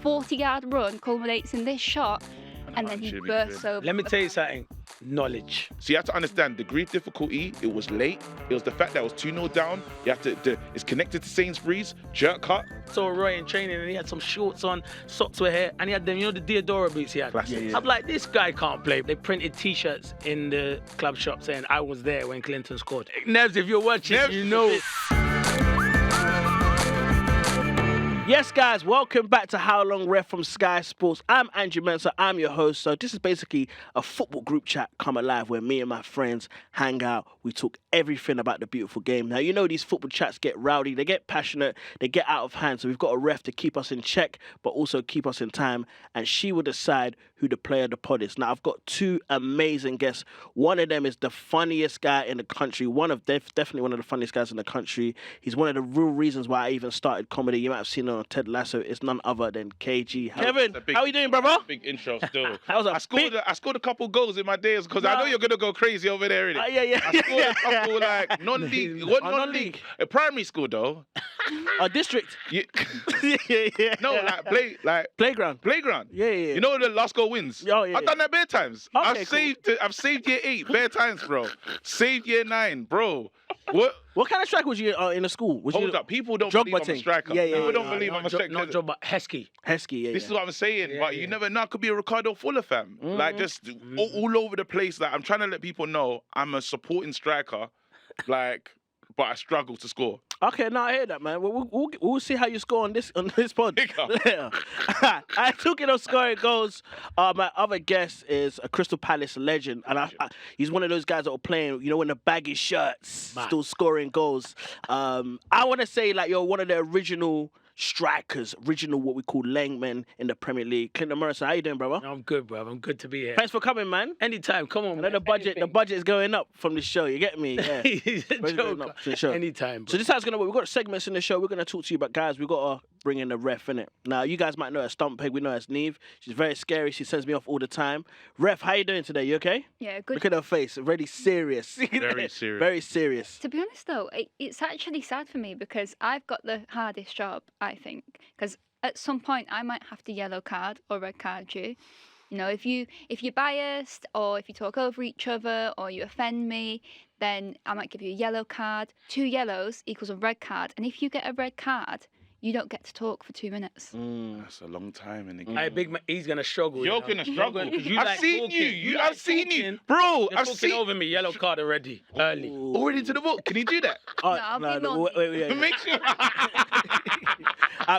40-yard run culminates in this shot, and then he bursts over. Let me tell you something. Knowledge. So you have to understand degree of difficulty. It was late. It was the fact that it was 2-0 down. You have to. It's connected to Sainsbury's jerk cut. Saw Roy in training and he had some shorts on, socks with hair, and he had them, the Diodora boots he had. Classic. I'm like, this guy can't play. They printed T-shirts in the club shop saying I was there when Clinton scored. Nevs, if you're watching, you know. Yes, guys, welcome back to How Long Ref from Sky Sports. I'm Andrew Mensah, I'm your host. So this is basically a football group chat come alive where me and my friends hang out. We talk everything about the beautiful game. Now, you know these football chats get rowdy, they get passionate, they get out of hand. So we've got a ref to keep us in check, but also keep us in time. And she will decide who the player of the pod is. Now, I've got two amazing guests. One of them is the funniest guy in the country. Definitely one of the funniest guys in the country. He's one of the real reasons why I even started comedy. You might have seen it on Ted Lasso. It's none other than KG. Kevin, how are you doing, brother? Big intro still. I scored a couple goals in my days because I know you're gonna go crazy over there, innit? Yeah. I scored a couple like non-league. What non-league? A primary school though. A district. Yeah. yeah. No, Playground. Playground. Yeah. You know the last goal wins. Oh, yeah. I've done that bare times. Okay, I've saved year 8 bare times, bro. Saved year 9, bro. What kind of striker was you in the school? Hold up, people don't believe I'm a striker. People don't believe I'm a striker. Not Drogba, Heskey. Yeah. This is what I'm saying, but you never know. It could be a Ricardo Fuller, fam. Like just all over the place. Like I'm trying to let people know I'm a supporting striker, like, but I struggle to score. Okay, now I hear that, man. We'll see how you score on this pod later. I took it on scoring goals. My other guest is a Crystal Palace legend, and he's one of those guys that are playing, in the baggy shirts, still scoring goals. I want to say, like, you're one of the original strikers, what we call Langmen in the Premier League. Clinton Morrison, how you doing, brother? I'm good, bro. I'm good to be here. Thanks for coming, man. Anytime, come on. I know the budget is going up from this show. You get me? Yeah. He's a joke. Anytime, bro. So this is how it's gonna work. We've got segments in the show. We're gonna talk to you about guys. We've got to bring in the ref, innit? Now you guys might know her Stump Peg. We know her as Neve. She's very scary. She sends me off all the time. Ref, how you doing today? You okay? Yeah, good. Look at her face. Really serious. Very serious. Very serious. To be honest, though, it's actually sad for me because I've got the hardest job, I think. Because at some point, I might have to yellow card or red card you. If you're biased or if you talk over each other or you offend me, then I might give you a yellow card. 2 yellows equals a red card. And if you get a red card, you don't get to talk for 2 minutes. That's a long time in the game. Hey, big man, he's gonna struggle. You're gonna struggle. I've seen you. I've seen you, bro. You're talking over me. Yellow card already. Early. Already to the book. Can you do that? Wait. Make sure.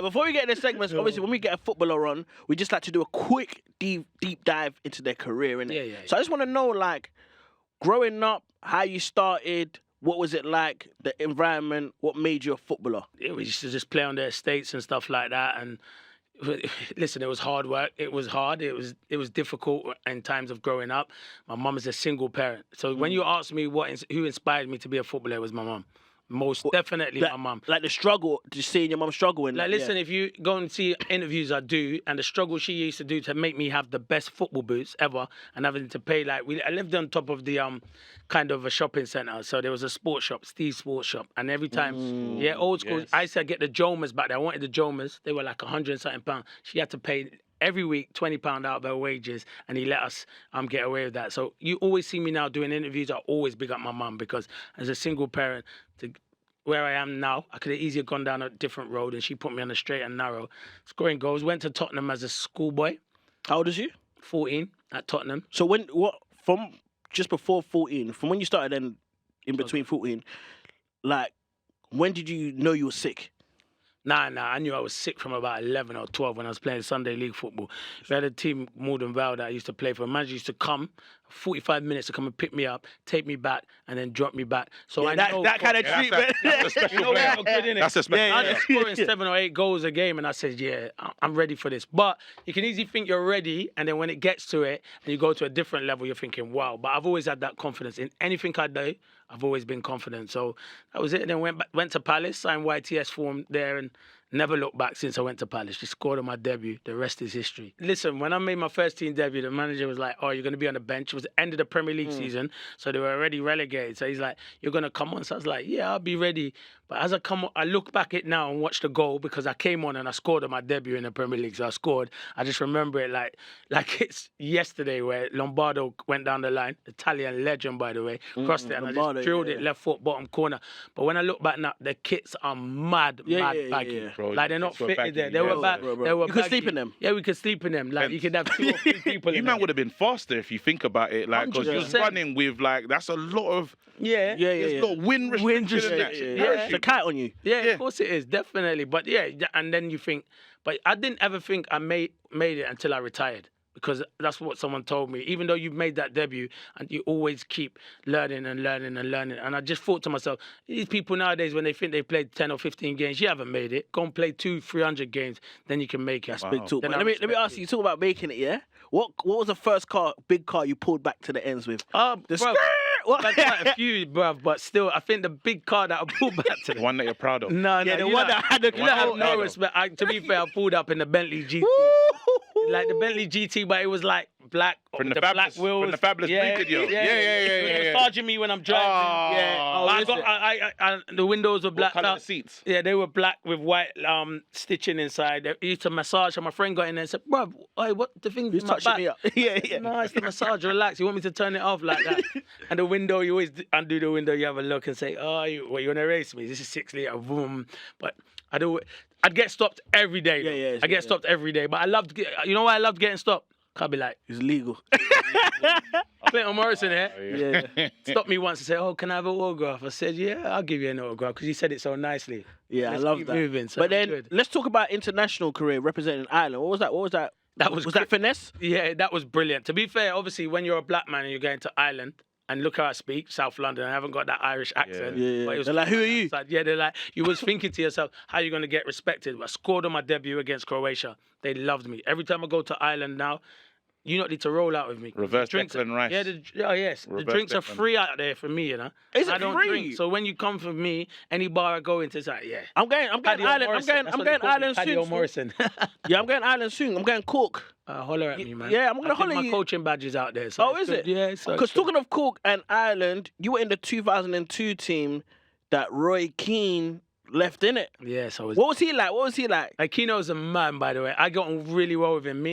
Before we get into segments, obviously, when we get a footballer on, we just like to do a quick, deep dive into their career, innit? Yeah. So I just want to know, like, growing up, how you started, what was it like, the environment, what made you a footballer? Yeah, we used to just play on the estates and stuff like that. And listen, it was hard work. It was hard. It was difficult in times of growing up. My mum is a single parent. So when you ask me who inspired me to be a footballer, it was my mum. Most definitely my mum. Like the struggle, just seeing your mum struggling. Like, listen, if you go and see interviews I do, and the struggle she used to do to make me have the best football boots ever, and having to pay, I lived on top of the kind of a shopping centre, so there was a sports shop, Steve's Sports Shop, and every time, old school, I used to get the Jomas back there. I wanted the Jomas. They were like £100 and something. She had to pay every week £20 out of her wages, and he let us get away with that. So you always see me now doing interviews. I always big up my mum, because as a single parent, to where I am now, I could have easily gone down a different road, and she put me on the straight and narrow. Scoring goals. Went to Tottenham as a schoolboy. How old is you? 14 at Tottenham. So from just before 14, from when you started and in between 14, like, when did you know you were sick? Nah, I knew I was sick from about 11 or 12 when I was playing Sunday League football. We had a team, Malden Vale, that I used to play for. A manager used to come, 45 minutes to come and pick me up, take me back, and then drop me back. So I know that kind of treatment. That's a special player. That's a special I was scoring 7 or 8 goals a game, and I said, yeah, I'm ready for this. But you can easily think you're ready, and then when it gets to it, and you go to a different level, you're thinking, wow. But I've always had that confidence. In anything I do, I've always been confident. So that was it. And then went to Palace, signed YTS form there, and Never looked back since I went to Palace. Just scored on my debut. The rest is history. Listen, when I made my first team debut, the manager was like, "Oh, you're going to be on the bench." It was the end of the Premier League season, so they were already relegated. So he's like, "You're going to come on." So I was like, "Yeah, I'll be ready." But as I come on, I look back at it now and watch the goal because I came on and I scored on my debut in the Premier League. So I scored. I just remember it like it's yesterday where Lombardo went down the line. Italian legend, by the way. Crossed it and Lombardo, I just drilled it left foot, bottom corner. But when I look back now, the kits are mad baggy. Bro, like they're not kits were fitted there. baggy, They were yeah, bad. bro. They were You could baggy. sleep in them. Yeah, we could sleep in them. Like you could have 2 or 3 people You in man them. would have been faster if you think about it. Like, because you're 100%. running with, like, that's a lot of... Yeah. There's a lot of wind restriction in that. Yeah. It's a kite on you. Yeah, of course it is, definitely. But yeah, and then you think, but I didn't ever think I made it until I retired. Because that's what someone told me. Even though you've made that debut and you always keep learning and learning and learning. And I just thought to myself, these people nowadays, when they think they've played 10 or 15 games, you haven't made it. Go and play 200-300 games, then you can make it. That's big talk. Then But I let me respect ask you. You talk about making it, yeah? What was the first big car you pulled back to the ends with? The The bruv, What? I've had quite a few, bruv, but still, I think the big car that I pulled back to The one that you're proud of. No, Yeah, the you one know- that had the you don't have one no that- respect. To be fair, I pulled up in the Bentley GT. Like the Bentley GT, but it was like black From the black Fabulous- wheels. from the Fabulous Blue video. Yeah. It was charging me when I'm driving. Oh, But I the windows were What blacked colour out. the seats? Yeah, they were black with white stitching inside. They used to massage, and my friend got in there and said, "Bro, what the thing Who's in my touching back?" me up? Yeah. No, it's the massage. Relax. You want me to turn it off like that? And the window, you always undo the window. You have a look and say, "Oh, you want to race me? This is 6 litre, boom." But I'd get stopped every day. Yeah, I get stopped every day. But you know why I loved getting stopped? I'd be like, It's legal. Clinton Morrison here. Yeah. Stopped me once and said, "Oh, can I have an autograph?" I said, "Yeah, I'll give you an autograph," because he said it so nicely. Yeah, Let's I love keep that. moving, so But it was then good. let's talk about international career representing Ireland. What was that? That was that finesse? Yeah, that was brilliant. To be fair, obviously, when you're a black man and you're going to Ireland, and look how I speak, South London, I haven't got that Irish accent. Yeah. But it was They're like, "Who are you?" outside. Yeah, they're like, you was thinking to yourself, how are you going to get respected? I scored on my debut against Croatia. They loved me. Every time I go to Ireland now, you not need to roll out with me. Reverse The drinks Declan Rice. Yeah, yes. Reverse the drinks are Declan. free out there for me, you know. Is it I don't free? drink. So when you come for me, any bar I go into, it's like, yeah. I'm going Paddy Ireland. Morrison. That's I'm what they going call me, Ireland Paddy soon. Morrison. Yeah, I'm going Ireland soon. I'm going Cork. Holler at me, man. Yeah, I'm gonna I think holler my you. coaching badges out there. So Oh, it's is good. it? Yeah. So Because talking of Cork and Ireland, you were in the 2002 team that Roy Keane left in it. yeah, so What was he like? like Kino's a man, by the way. I got on really well with him.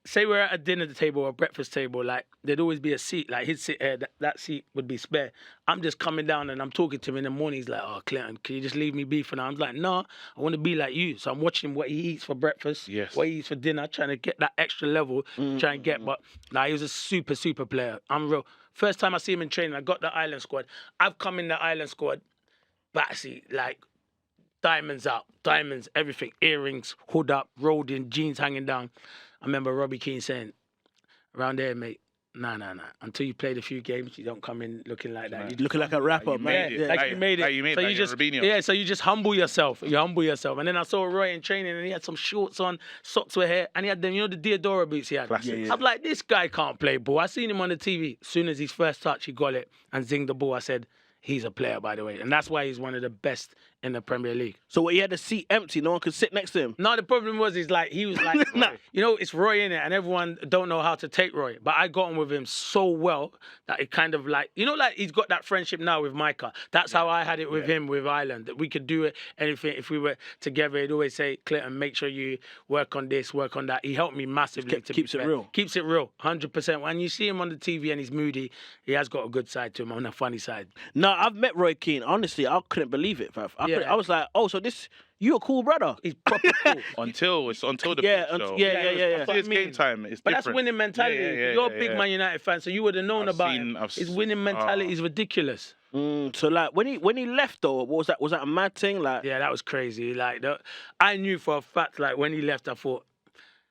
Say we're at a dinner table or a breakfast table, like there'd always be a seat. Like he'd sit here, that seat would be spare. I'm just coming down and I'm talking to him in the morning. He's like, "Oh, Clinton, can you just leave me be for now?" I'm like, "No, I want to be like you." So I'm watching what he eats for breakfast, Yes. what he eats for dinner, trying to get that extra level, try and get. But he was a super, super player. I'm real. First time I see him in training, I got the Ireland squad. I've come in the Ireland squad, backseat, like diamonds out, diamonds, everything, earrings, hood up, rolled in, jeans hanging down. I remember Robbie Keane saying, "Around there, mate, nah. Until you played a few games, you don't come in looking like that. You Looking like a rapper, you man. made it. like you made it. Like you made so it, you like just Robinho. so you just humble yourself. You humble yourself. And then I saw Roy in training, and he had some shorts on, socks with hair, and he had them, the Diodora boots he had. Classics. Yeah. I'm like, this guy can't play ball. I seen him on the TV. As soon as his first touch, he got it and zinged the ball. I said, he's a player, by the way, and that's why he's one of the best in the Premier League. So he had the seat empty, no one could sit next to him. No, the problem was, he was like, it's Roy in it, and everyone don't know how to take Roy. But I got on with him so well that it kind of like, like he's got that friendship now with Micah. That's how I had it with him, with Ireland, that we could do it, anything. If we were together, he'd always say, "Clinton, make sure you work on this, work on that." He helped me massively. Keeps it real. Keeps it real, 100%. When you see him on the TV and he's moody, he has got a good side to him, on a funny side. No, I've met Roy Keane. Honestly, I couldn't believe it, fam. I was like, "Oh, so you a cool brother." He's proper cool. Until the Yeah, big show. yeah. Until it's I mean, game time, it's But different. that's winning mentality. You're a big Man United fan, so you would have known I've about seen- him. I've His s- winning mentality is ridiculous. So like when he left though, what was that? Was that a mad thing? Like, Yeah, that was crazy. Like, I knew for a fact, like when he left, I thought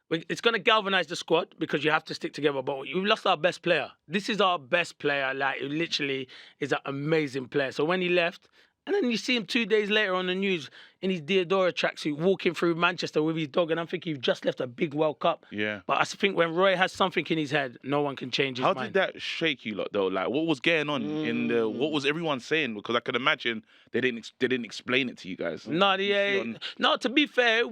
it's going to galvanize the squad because you have to stick together. But you lost our best player. This is our best player. Like, it literally is an amazing player. So when he left, And then you see him 2 days later on the news in his Diodora tracksuit walking through Manchester with his dog, and I'm thinking you've just left a big World Cup. Yeah. But I think when Roy has something in his head, no one can change his How mind. did that shake you lot though? Like, what was going on in the? What was everyone saying? Because I can imagine they didn't explain it to you guys. No, no. To be fair,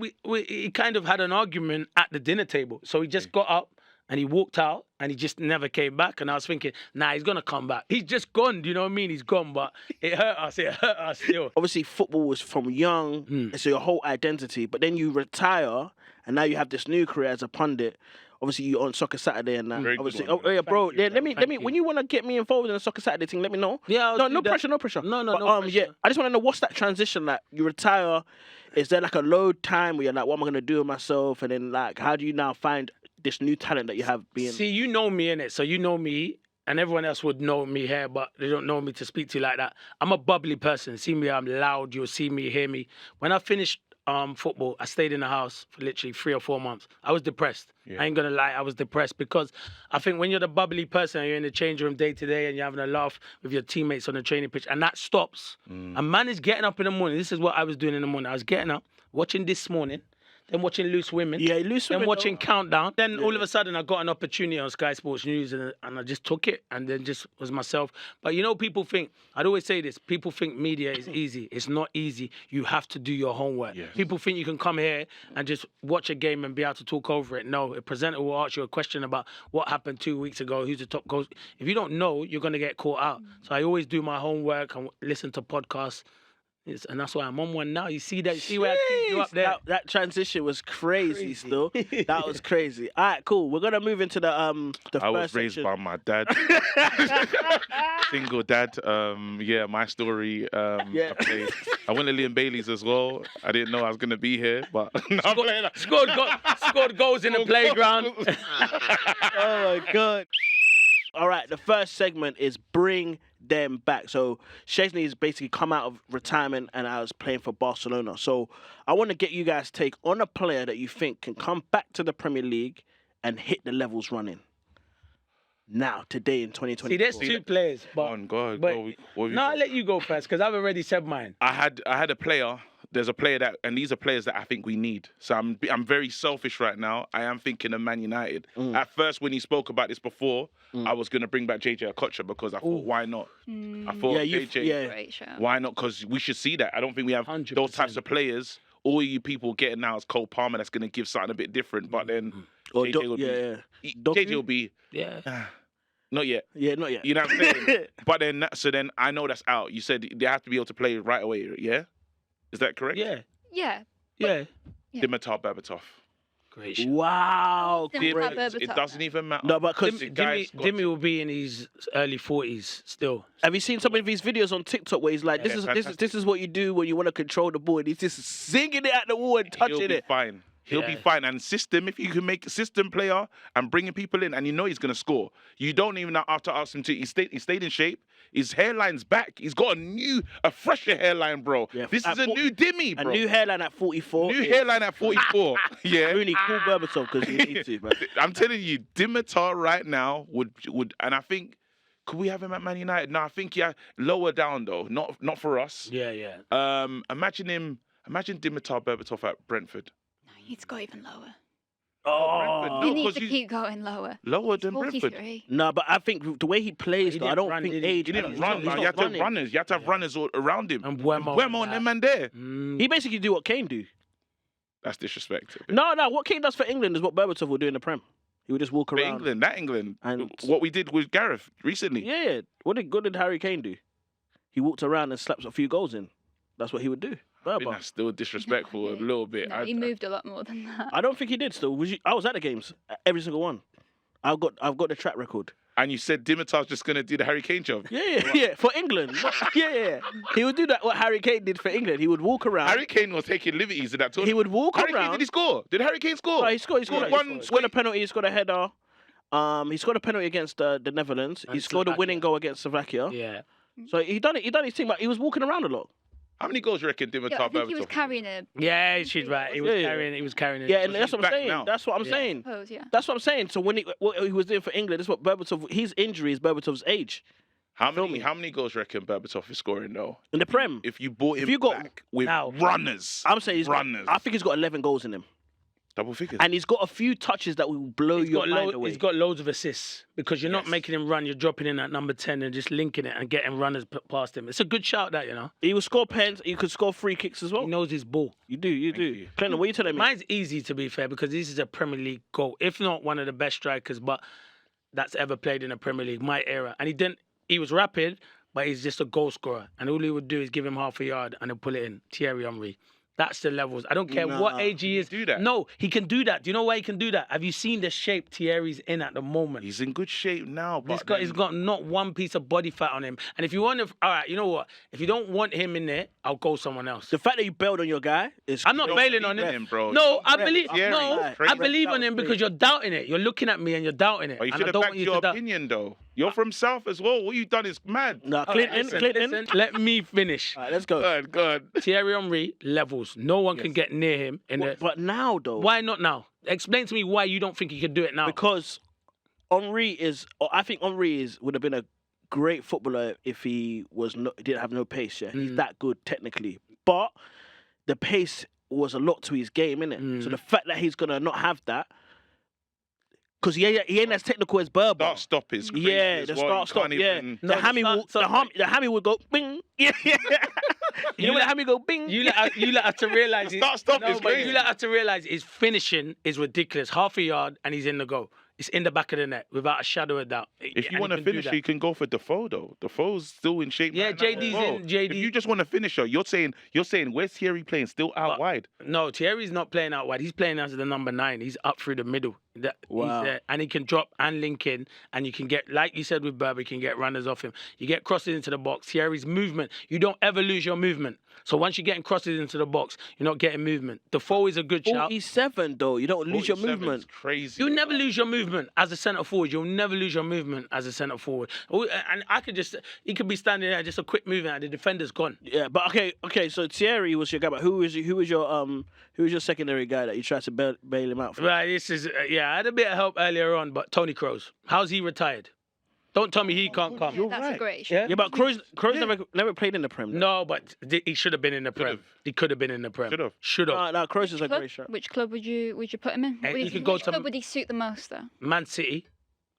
he kind of had an argument at the dinner table. So he just got up and he walked out and he just never came back. And I was thinking, nah, he's gonna come back. He's just gone. Do you know what I mean? He's gone, but it hurt us. It hurt us still. Obviously, football was from young, it's your whole identity. But then you retire, and now you have this new career as a pundit. Obviously, you're on Soccer Saturday and that. Very good Obviously, one, yeah, bro. Thank you, Yeah, let me. thank you. When you want to get me involved in the Soccer Saturday thing, let me know. Yeah, I'll no do that. pressure, no pressure. No, But, no pressure. yeah, I just want to know what's that transition like. You retire. Is there like a load time where you're like, what am I gonna do with myself? And then like, how do you now find this new talent that you have being? See, you know me, innit? So you know me, and everyone else would know me here, but they don't know me to speak to like that. I'm a bubbly person. See me, I'm loud. You'll see me, hear me. When I finished football, I stayed in the house for literally 3 or 4 months. I was depressed. Yeah. I ain't gonna lie, I was depressed because I think when you're the bubbly person and you're in the change room day to day and you're having a laugh with your teammates on the training pitch and that stops, a man is getting up in the morning. This is what I was doing in the morning. I was getting up, watching This Morning, then watching Loose Women. Yeah, Loose Women, Then watching though. Countdown. Then all of a sudden I got an opportunity on Sky Sports News and I just took it and then just was myself. But you know, people think, I'd always say this, people think media is easy. It's not easy. You have to do your homework. Yes. People think you can come here and just watch a game and be able to talk over it. No, a presenter will ask you a question about what happened 2 weeks ago, who's the top goals. If you don't know, you're going to get caught out. So I always do my homework and listen to podcasts. And that's why I'm on one now. You see that? You see where I keep you up there? That transition was crazy. Still, that was crazy. All right, cool. We're gonna move into the I first was raised section. by my dad, single dad. Yeah, my story. Yeah. I went to Liam Bailey's as well. I didn't know I was gonna be here, but no, I'm playing that. Scored goals in the playground. Oh my god. All right, the first segment is Bring Them Back. So Szczesny has basically come out of retirement and I was playing for Barcelona. So I want to get you guys' take on a player that you think can come back to the Premier League and hit the levels running. Now, today in 2020. See, there's two players. But, On God, but, what have you no, I'll got? let you go first because I've already said mine. I had a player. There's a player that, and these are players that I think we need. So I'm very selfish right now. I am thinking of Man United. At first, when he spoke about this before, I was going to bring back JJ Okocha because I thought, why not? I thought JJ, Great shout. why not? Because we should see that. I don't think we have 100%. those types of players. All you people getting now is Cole Palmer that's going to give something a bit different. But then Or JJ Do- will yeah. be, Doku? JJ will be Yeah. not yet. Yeah, not yet. You know what I'm saying? But then, so then I know that's out. You said they have to be able to play right away. Yeah, is that correct? Yeah. Yeah. Yeah. Yeah. Dimitar Berbatov. Great shot. Wow. Dimitar Great. Berbatov. It doesn't even matter. No, but because The guy's got Dimmy will be in his early 40s still. have you seen some of his videos on TikTok where he's like, Yeah, this is what you do when you want to control the ball, and he's just singing it at the wall and He'll touching be it. fine. He'll be Yeah. fine. And system, if you can make a system player and bringing people in, and you know he's going to score, you don't even have to ask him to. He stayed in shape. His hairline's back. He's got a fresher hairline, bro. Yeah, This at is a fo- new Dimmy, A bro. new hairline at 44. New hairline at 44. Yeah. Really cool Berbatov because you need to, man. I'm telling you, Dimitar right now would, and I think, could we have him at Man United? No, I think lower down though, not for us. Yeah, yeah. Imagine Dimitar Berbatov at Brentford. No, he's got even lower. Oh. No, You need 'cause to keep going lower. Lower than Brentford. 43. No, but I think the way he plays, He though, I didn't don't run, think did he? age. He didn't he's run, not- man. he's You have not to have running. runners. You have to have runners all around him. And Buemo. Buemo and them man there. He basically do what Kane do. That's disrespect. No, what Kane does for England is what Berbatov will do in the Prem. He would just walk For around. England. And- What we did with Gareth recently. Yeah. What did Harry Kane do? He walked around and slapped a few goals in. That's what he would do. I think Berba. that's still disrespectful a little bit. No, he moved a lot more than that. I don't think he did. Still, I was at the games, every single one. I've got the track record. And you said Dimitar's just going to do the Harry Kane job. Yeah, for England. Yeah. He would do that. What Harry Kane did for England. He would walk around. Harry Kane was taking liberties in that tournament. He would walk Harry around. Kane, did he score? Did Harry Kane score? No, he scored. He scored a penalty. He scored a header. He scored a penalty against the Netherlands. He And scored a winning Slovakia. goal against Slovakia. Yeah. So he done his team. But he was walking around a lot. How many goals do you reckon Dimitar Yeah, I think he was Berbatov? carrying a. Yeah, she's right. He was Yeah. carrying it. Yeah, and So that's he's what I'm back saying. now. That's what I'm Yeah. saying. Suppose, yeah. That's what I'm saying. So what he was doing for England, this is what Berbatov. His injury is Berbatov's age. How Feel many me? how many goals do you reckon Berbatov is scoring though? In the Prem, If you bought him you got- back with Now- runners, I'm saying runners, I think he's got 11 goals in him. double figures. And he's got a few touches that will blow your mind away. He's got loads of assists because you're not Yes. making him run. You're dropping in at number 10 and just linking it and getting runners past him. It's a good shout, that, you know. He will score pens. He could score free kicks as well. He knows his ball. You do. you. Clinton, what are you telling me? Mine's easy, to be fair, because this is a Premier League goal. If not one of the best strikers, but that's ever played in the Premier League, my era. And he was rapid, but he's just a goal scorer. And all he would do is give him half a yard and he'll pull it in. Thierry Henry. That's the levels. I don't care what Nah. age he is. do that? No, he can do that. Do you know why he can do that? Have you seen the shape Thierry's in at the moment? He's in good shape now, but He's got not one piece of body fat on him. And if you want to, all right, you know what? If you don't want him in there, I'll go someone else. The fact that you bailed on your guy is. I'm not don't bailing believe on in him, bro. No, I Rep, believe. Thierry, No, crazy. I believe on him That was because you're doubting it. You're looking at me and you're doubting it. Oh, you and should I have don't backed want you your to doubt. opinion, though. You're from South as well. What you've done is mad. No, All right, Clinton. listen, let me finish. All right, let's go. God. Thierry Henry levels. No one can Yes. get near him. But now, though, Why not now? Explain to me why you don't think he could do it now. because Henry is. I think Henry would have been a great footballer if he didn't have no pace. Yeah, he's that good technically, but the pace was a lot to his game, innit? So the fact that he's gonna not have that, because he ain't as technical as Berber. Start stop is crazy Yeah, as the well. start You stop. can't Yeah, even- No, the hammy will. The hammy will go bing. Yeah, yeah. You know when the hammy go bing. You let have to realise. Stop is but crazy. you let have to realise his finishing is ridiculous. Half a yard and he's in the goal. It's in the back of the net without a shadow of doubt. If you And want to he can do finish, that. you can go for Defoe though. Defoe's still in shape. Yeah, right now as JD's well. in- JD If you just want to finish her, you're saying where's Thierry playing? Still out wide. No, Thierry's not playing out wide. He's playing as the number 9. He's up through the middle. Wow. And he can drop and link in. And you can get, like you said with Berber, you can get runners off him. You get crosses into the box. Thierry's movement. You don't ever lose your movement. So once you're getting crosses into the box, you're not getting movement. Defoe is a good shout. 47 though, you don't lose your 47 is movement. Crazy. You'll never lose your movement as a centre forward. You'll never lose your movement as a centre forward. And he could be standing there, just a quick movement, and the defender's gone. Yeah, but okay. So Thierry was your guy, but who was your secondary guy that you tried to bail him out for? Right, this is I had a bit of help earlier on, but Tony Kroos, how's he retired? Don't tell me he can't come. You're That's right. a great Yeah? Yeah, but Kroos never played in the Prem. No, but he should have been in the Prem. Could've. He could have been in the Prem. Should've. Should have. No, Kroos is a club? great shot. Which club would you put him in? He could go Which to- club would he suit the most though? Man City.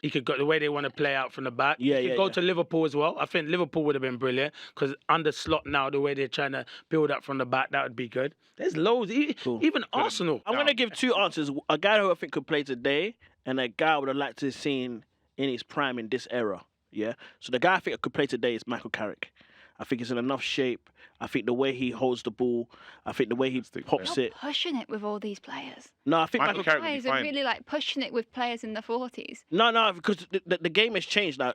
He could go the way they want to play out from the back. Yeah, he could yeah, go yeah. to Liverpool as well. I think Liverpool would have been brilliant because under Slot now, the way they're trying to build up from the back, that would be good. There's loads. Cool. Even Arsenal. I'm gonna give two answers: a guy who I think could play today, and a guy I would have liked to have seen in his prime in this era. Yeah. So the guy I think could play today is Michael Carrick. I think he's in enough shape. I think the way he holds the ball. I think the way he pops You're it. pushing it with all these players. No, I think Michael Michael. Carrick would be Players are fine. really like pushing it with players in the 40s. No, because the game has changed now.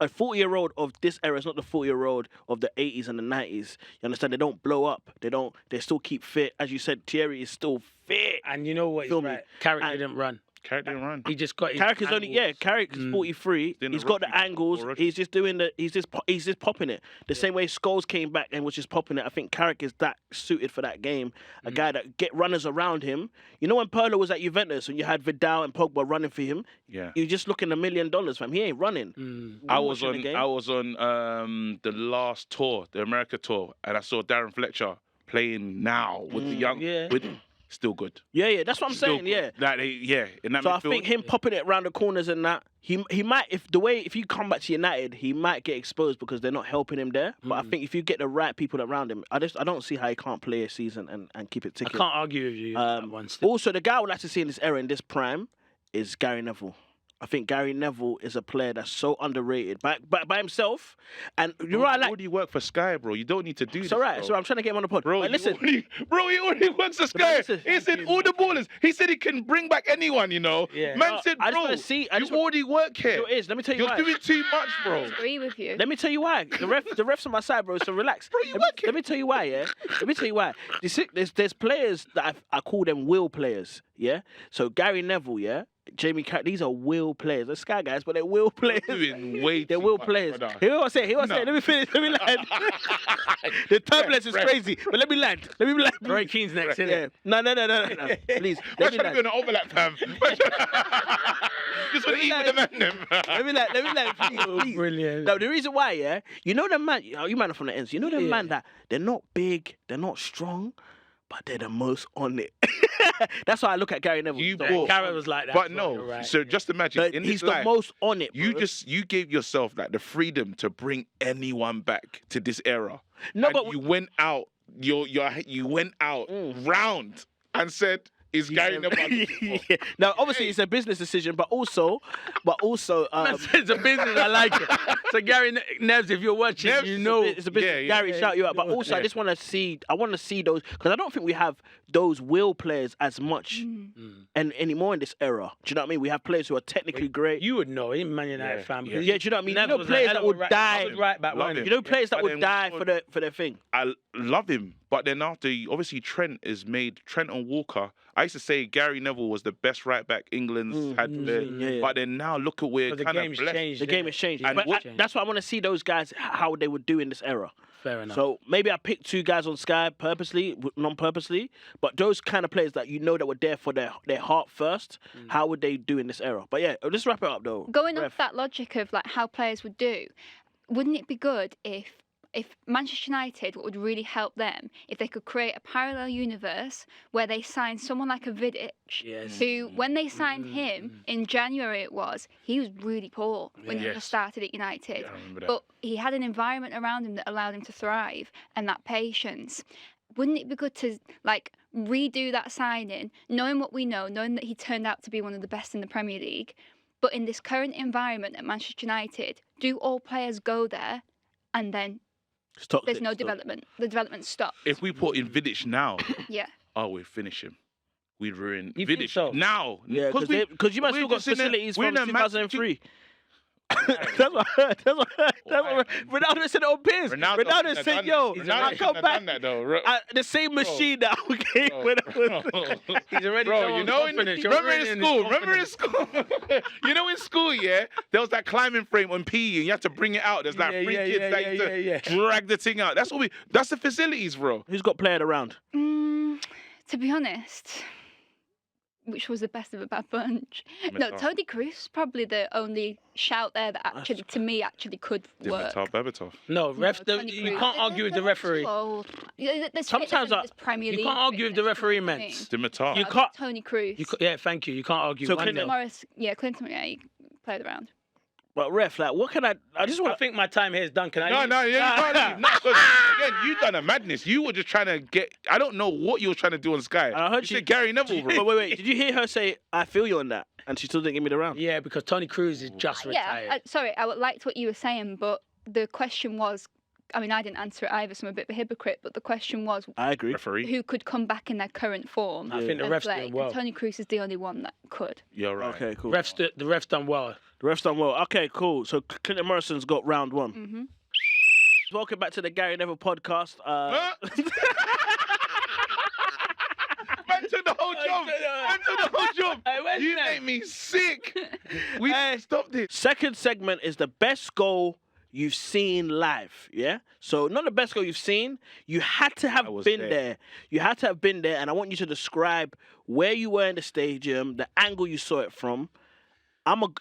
A 40-year-old of this era is not the 40-year-old of the 80s and the 90s. You understand? They don't blow up. They still keep fit. As you said, Thierry is still fit. And you know what? Feel He's me? right. Carrick And- didn't run. Carrick didn't run. He just got his Carrick is Carrick is 43. Didn't He's got the Rodri- angles. or Rodri- He's just doing he's just popping it. The same way Scholes came back and was just popping it. I think Carrick is that suited for that game. A guy that get runners around him. You know when Pirlo was at Juventus and you had Vidal and Pogba running for him, Yeah. you're just looking $1 million fam. He ain't running. I was watching the game. on the last tour, the America tour, and I saw Darren Fletcher playing now with the young. yeah. With still good. Yeah, that's what I'm Still saying. good. Yeah. In that So I midfield, think him popping it around the corners and that he might if you come back to United he might get exposed because they're not helping him there. But I think if you get the right people around him, I don't see how he can't play a season and keep it I ticking. can't argue with you. on that one still. Also, the guy I would like to see in this era, in this prime, is Gary Neville. I think Gary Neville is a player that's so underrated by himself. And you're right, He like already work for Sky, bro. You don't need to do this. it's all right. So I'm trying to get him on the pod. Bro, But listen, he already works for Sky. listen. He said all the ballers. He said he can bring back anyone, you know. Yeah. Man No, said, I just bro, wanna see- I you just want- already work here. it is. Let me tell you You're why. doing too much, I bro. agree with you. Let me tell you why. The refs on my side, bro. So relax. Bro, you let, working. let me tell you why. Yeah. Let me tell you why. There's players that I call them will players. Yeah. So Gary Neville. Yeah. Jamie Carragher. These are will players. They're Sky guys, but they're will players. Doing way They're too will much, players. brother. Hear what I say? Hear what I say? No. Let me finish. Let me land. The turbulence is Ref. crazy, but let me land. Let me land. Roy Keane's next, isn't Yeah. it? No. Please. We're Let me trying to be land. on an overlap, fam. Just want to eat with the man, them. Let me please. Brilliant. No, the reason why, yeah, you know the man, you man are from the ends. You know the man that they're not big, they're not strong, but they're the most on it. That's why I look at Gary Neville. You So- bought- Garrett was like that. But as well, no, you're right. so just imagine in he's his life, the most on it. you bro. you gave yourself like the freedom to bring anyone back to this era. No, And but you went out, you went out round and said, "Is Gary Neville?" Yeah. Now, obviously, it's a business decision, but also, it's a business. I like it. So Gary Nevs, if you're watching, Nevs you is a know. it's a business. Yeah, Gary, shout you out. But also, I just want to see. I want to see those because I don't think we have those will players as much and anymore in this era. Do you know what I mean? We have players who are technically great. You would know, he's a Man United Yeah, fan. yeah. because Yeah, do you know what I mean? Nevs You know was a players hell that of a would right- die. he was right back, Love wasn't him. he? You know players that But would then die which for their thing. I love him, but then after obviously Trent is made Trent and Walker. I used to say Gary Neville was the best right back England's had there. yeah. But then now look at where But the kind of game's blessed. changed. The game has changed. And But what- that's why I want to see those guys how they would do in this era. Fair enough. So maybe I picked two guys on Sky purposely, non-purposely, but those kind of players that you know that were there for their heart first, how would they do in this era? But yeah, let's wrap it up though. Going Ref. off that logic of like how players would do, wouldn't it be good if Manchester United, what would really help them, if they could create a parallel universe where they signed someone like a Vidic, Yes. who, when they signed him in January, he was really poor when he Yes. first started at United. Yeah, I remember that. But he had an environment around him that allowed him to thrive and that patience. Wouldn't it be good to like redo that signing, knowing what we know, knowing that he turned out to be one of the best in the Premier League, but in this current environment at Manchester United, do all players go there and then Stop there's it, no stop. development? The development stops. If we put in Vidic now, Yeah. we'd finish him. We'd ruin You think Vidic so? now. Yeah, because you might still got facilities from 2003. That's what Ronaldo said it on Piers. Ronaldo said, "Yo, I come back." That though. The same machine that I gave when I was. He's already Bro, so you know, confident. You're remember already in his school, confidence. you know in school, yeah, there was that climbing frame on PE and you had to bring it out. There's like Yeah, three yeah, kids yeah, that yeah, used to yeah, yeah. drag the thing out. That's the facilities, bro. Who's got played around? To be honest, which was the best of a bad bunch? No, Dimitar. Tony Cruz is probably the only shout there that actually, to me, actually could work. Dimitar Berbatov. No, ref, No, Tony you Cruz. can't argue with the referee. Sometimes You can't argue with the referee, man. Dimitar. You can't- Tony Cruz. Yeah, thank you. You can't argue. So 1-0. Clinton- Morris, Clinton, he played around. But ref, like, what can I just I want. think my time here is done. Can I? No, leave? no, yeah, you can't leave. No, 'cause, again, you done a madness. You were just trying to get. I don't know what you were trying to do on Sky. I heard you you- said Gary Neville, bro. But wait. Did you hear her say, "I feel you" on that, and she still didn't give me the round? Yeah, because Tony Cruz is just retired. Yeah, sorry, I liked what you were saying, but the question was, I mean, I didn't answer it either, so I'm a bit of a hypocrite, but the question was, I agree. Referee. who could come back in their current form? I think the and refs play? did And well. Tony Cruz is the only one that could. You're right. Okay, cool. The refs done well. The refs done well. Okay, cool. So Clinton Morrison's got round one. Mm-hmm. Welcome back to the Gary Neville podcast. Huh? Man took the whole job. Man took the whole job. Hey, where's You Nev? make me sick. We stopped it. Second segment is the best goal you've seen live. Yeah. So not the best goal you've seen. You had to have I was been there. there. You had to have been there, and I want you to describe where you were in the stadium, the angle you saw it from.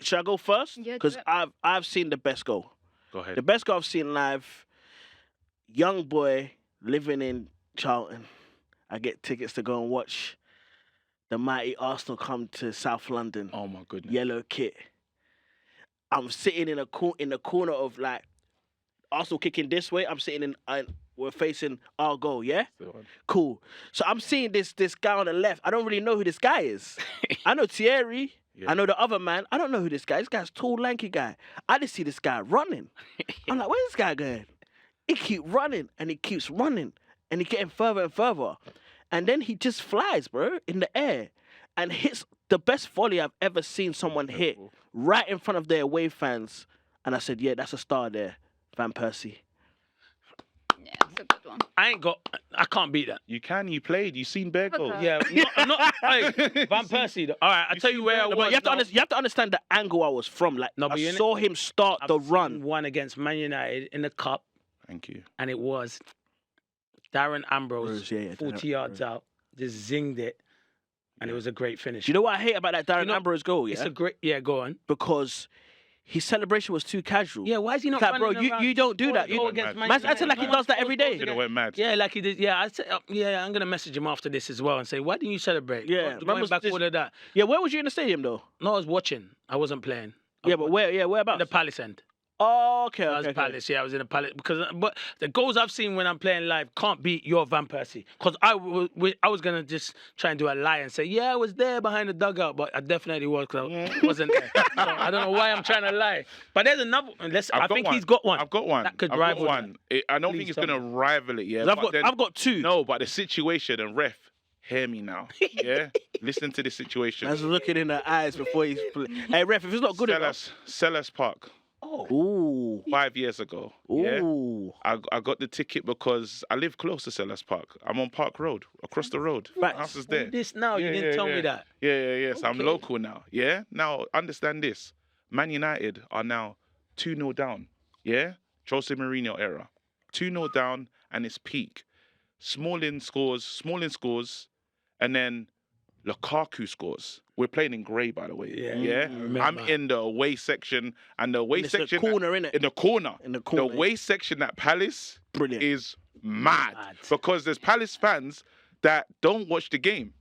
Should I go first? Yeah, do Because it. I've seen the best goal. Go ahead. The best goal I've seen live. Young boy living in Charlton. I get tickets to go and watch the mighty Arsenal come to South London. Oh my goodness. Yellow kit. I'm sitting in the corner of like Arsenal kicking this way. I'm sitting in we're facing our goal. Yeah, cool. So I'm seeing this guy on the left. I don't really know who this guy is. I know Thierry. Yeah. I know the other man. I don't know who this guy is. This guy's tall, lanky guy. I just see this guy running. I'm like, where's this guy going? He keeps running and he keeps running and he's getting further and further. And then he just flies, bro, in the air and hits the best volley I've ever seen someone hit right in front of their away fans. And I said, yeah, that's a star there, Van Persie. Yeah, that's a good one. I can't beat that. You played. You seen bare goals. Okay. Yeah, not hey, Van Persie. Though. All right, I'll tell you where I No, was. but you have, now. you have to understand the angle I was from. Like, No, but I you saw him start I've the seen run. one against Man United in the cup, Thank you. and it was Darren Ambrose, Yeah, 40 yards out, just zinged it. and it was a great finish. Do you know what I hate about that Darren You know, Ambrose goal? Yeah, It's a great. Yeah, go on. because his celebration was too casual. Yeah, why is he not? Like, bro, running around you don't do scoring that. a goal You- against Man Man, United? acting like he does that every day. Should have went mad. Yeah, like he did. Yeah, I said, yeah, I'm gonna message him after this as well and say, why didn't you celebrate? Yeah, going man was back just- all of that. Yeah, where was you in the stadium though? No, I was watching. I wasn't playing. Yeah, but where? Yeah, At whereabouts? the Palace end. Oh, okay, I was okay. Palace. Yeah, I was in the Palace but the goals I've seen when I'm playing live can't beat your Van Persie. Because I was gonna just try and do a lie and say, yeah, I was there behind the dugout, but I definitely was because I wasn't there. So I don't know why I'm trying to lie. But there's another. I think he's got one. I've got one. That could I've rival got one. I don't think Please it's tell gonna rival it. Yeah, but then- I've got two. No, but the situation and ref. Hear me now. Yeah, listen to the situation. Man's looking in the eyes before he's. Hey, ref, if it's not good enough. Sellers Park. Ooh. 5 years ago. Yeah. Ooh. I got the ticket because I live close to Sellers Park. I'm on Park Road, across the road. My Facts. house is there. This now, you didn't tell me that. Yeah. So I'm Okay. local now. Yeah. Now understand this. Man United are now 2-0 down. Yeah. Jose Mourinho era. 2-0 down and it's peak. Smalling scores, and then Lukaku scores. We're playing in grey, by the way. Yeah, I remember. I'm in the away section, and the away It's the section corner, innit? in the corner. In the corner. The away section at Palace Brilliant. is mad Mad. because there's Palace fans that don't watch the game.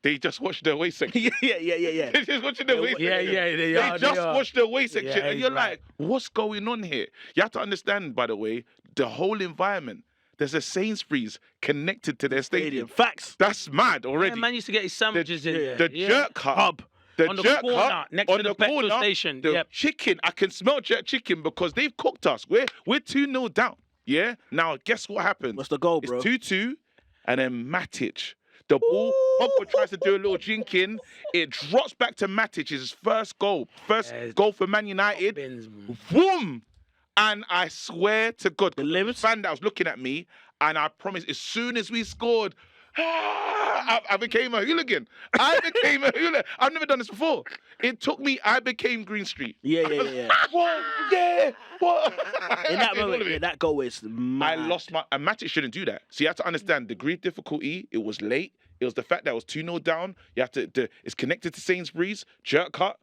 They just watch the away section. yeah. They just watch the away section. Yeah, they are, just they are. watch the away section, Yeah, and you're he's right. like, what's going on here? You have to understand, by the way, the whole environment. There's a Sainsbury's connected to their stadium. Facts. That's mad already. Yeah, man used to get his sandwiches in there. The Yeah. jerk hub. The On the jerk corner, hub next on to the the petrol corner, station, The yep. chicken. I can smell jerk chicken because they've cooked us. We're 2-0 down. Yeah. Now guess what happened? What's the goal, bro? It's 2-2, and then Matic. The ball, Pogba tries to do a little jinking. It drops back to Matic, his first goal. First Yes. goal for Man United. Bins, man. Boom! And I swear to God, the limbs? fan that was looking at me, and I promise, as soon as we scored, I became a hooligan. I've never done this before. It took me, I became Green Street. Yeah. What? Yeah. What? In that You know what I moment, mean? yeah, that goal is I mad. lost my. And Matic shouldn't do that. So you have to understand degree of difficulty. It was late. It was the fact that it was 2-0 down. You have to. It's connected to Sainsbury's. Jerk cut.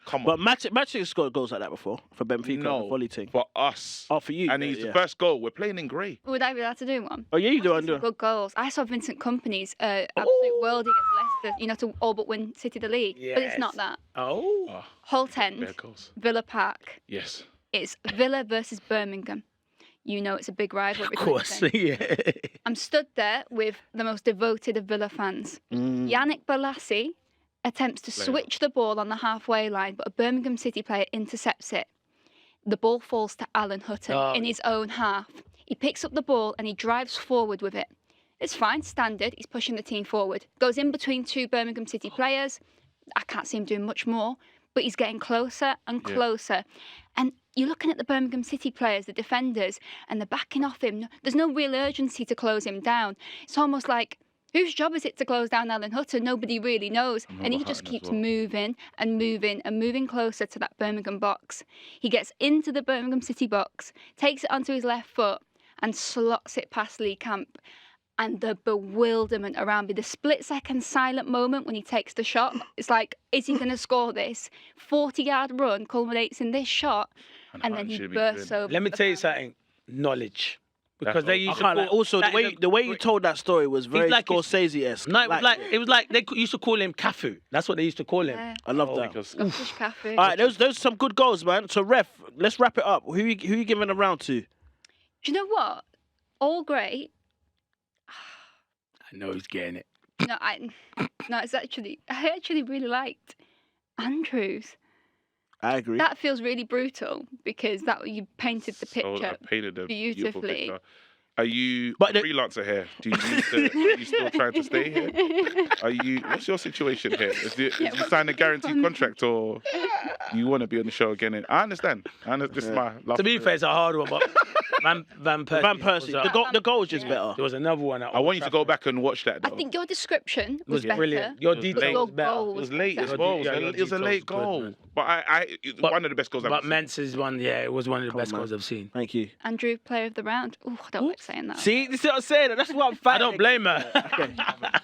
Come But on. Matic scored goals like that before for Benfica, the No, volley thing. for us. Oh, for you. And yeah, he's yeah. the first goal. We're playing in grey. Would I be allowed to do one? Oh yeah, you do. I do. Good goals. I saw Vincent Kompany's absolute worldie against Leicester, to all but win City the league. But it's not Yes. that. Oh. Holt Bare End, goals. Villa Park. Yes. It's Villa versus Birmingham. You know it's a big rivalry. Of course, yeah. I'm stood there with the most devoted of Villa fans. Mm. Yannick Bolasie attempts to Player. switch the ball on the halfway line, but a Birmingham City player intercepts it. The ball falls to Alan Hutton Oh. in his own half. He picks up the ball and he drives forward with it. It's fine, standard. He's pushing the team forward. Goes in between two Birmingham City players. I can't see him doing much more, but he's getting closer and Yeah. closer. And you're looking at the Birmingham City players, the defenders, and they're backing off him. There's no real urgency to close him down. It's almost like, whose job is it to close down Alan Hutton? Nobody really knows. And he just Hutton as keeps well. moving and moving and moving closer to that Birmingham box. He gets into the Birmingham City box, takes it onto his left foot, and slots it past Lee Camp. And the bewilderment around me, the split-second silent moment when he takes the shot, it's like, is he going to score this? 40-yard run culminates in this shot, and then Hutton he should be bursts doing over. Let me the tell you fans. something. Knowledge. Because That's they all. used I to can't. call, Like, also, like, the way you told that story was very like his- Scorsese-esque. No, it was like they used to call him Cafu. That's what they used to call him. Yeah, I love Oh, that. because Scottish Cafe. All right, those are some good goals, man. So, ref, let's wrap it up. Who you giving a round to? Do you know what? All great. I know he's getting it. No, it's actually, I actually really liked Andrews. I agree. That feels really brutal because that you painted the So picture. I painted a beautiful beautifully. picture. Are you But a the- freelancer here? Are you still trying to stay here? What's your situation here? Is you signed a guaranteed contract or you want to be on the show again? I understand. This is my last. To be fair, it's a hard one, but Van Persie. Van Persie. The goal was just better. There was another one. I want you to go back and watch that I though. think your description It was was better. brilliant. Your It was detail late. was better. Your It was late as better. well. Yeah, It was a late details was goal. good, man. But But- one of the best goals I've But seen. Mensa's one, yeah, it was one of the Come best on, goals I've seen. Thank you. Andrew, player of the round. Oh, I don't like saying that. See, this is what I'm saying. That's what I'm I fighting. don't blame her.